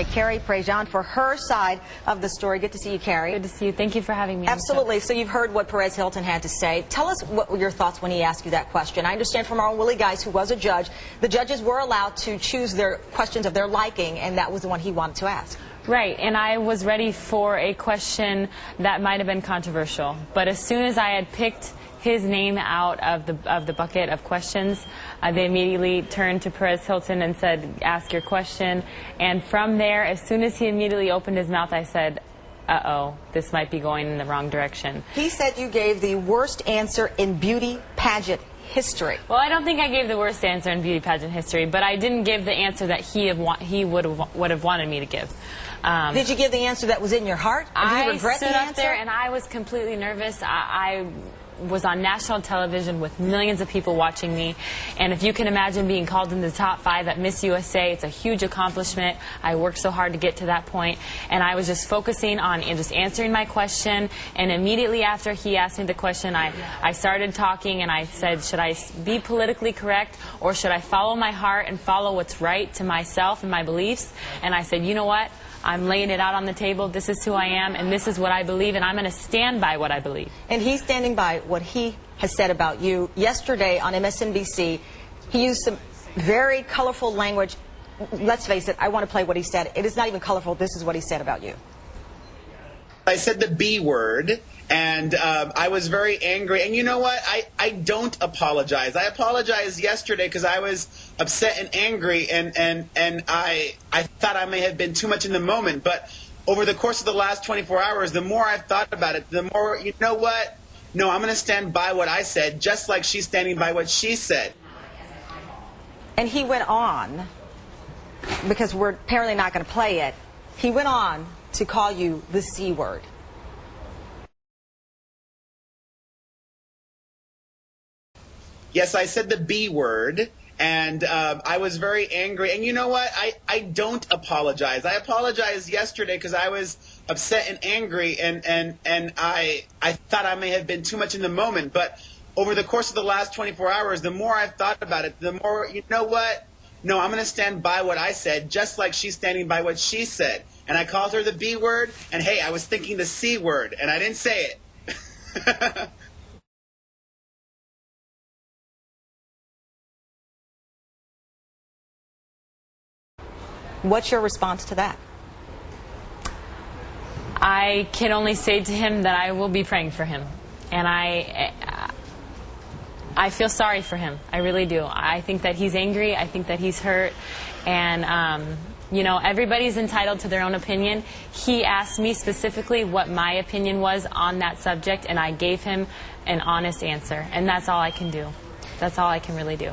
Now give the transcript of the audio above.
Calfornia, Carrie Prejean, for her side of the story. Good to see you, Carrie. Good to see you. Thank you for having me. Absolutely. So you've heard what Perez Hilton had to say. Tell us what were your thoughts when he asked you that question. I understand from our own Willie Geis, who was a judge, the judges were allowed to choose their questions of their liking, and that was the one he wanted to ask. Right, and I was ready for a question that might have been controversial. But as soon as I had picked his name out of the bucket of questions, they immediately turned to Perez Hilton and said, ask your question. And from there, as soon as he immediately opened his mouth, I said, uh-oh, this might be going in the wrong direction. He said you gave the worst answer in beauty pageant history. Well, I don't think I gave the worst answer in beauty pageant history, but I didn't give the answer that he would have wanted me to give. Did you give the answer that was in your heart? Or do you regret I stood the up answer? there and I was completely nervous. I was on national television with millions of people watching me, and if you can imagine being called into the top 5 at Miss USA, it's a huge accomplishment. I worked so hard to get to that point, and I was just focusing on just answering my question. And immediately after he asked me the question, I started talking, and I said, should I be politically correct, or should I follow my heart and follow what's right to myself and my beliefs? And I said, you know what? I'm laying it out on the table. This is who I am, and this is what I believe, and I'm going to stand by what I believe. And he's standing by what he has said about you. Yesterday on MSNBC, he used some very colorful language. Let's face it, I want to play what he said. It is not even colorful. This is what he said about you. I said the B word, and I was very angry. And you know what? I don't apologize. I apologized yesterday because I was upset and angry, and I thought I may have been too much in the moment. But over the course of the last 24 hours, the more I've thought about it, the more, you know what? No, I'm going to stand by what I said, just like she's standing by what she said. And he went on, because we're apparently not going to play it, he went on to call you the C word. Yes, I said the B word, and I was very angry. And you know what? I don't apologize. I apologized yesterday because I was upset and angry, and I thought I may have been too much in the moment. But over the course of the last 24 hours, the more I've thought about it, the more, you know what? No, I'm going to stand by what I said, just like she's standing by what she said. And I called her the B word, and hey, I was thinking the C word, and I didn't say it. What's your response to that? I can only say to him that I will be praying for him. And I feel sorry for him. I really do. I think that he's angry. I think that he's hurt. And, you know, everybody's entitled to their own opinion. He asked me specifically what my opinion was on that subject, and I gave him an honest answer. And that's all I can do. That's all I can really do.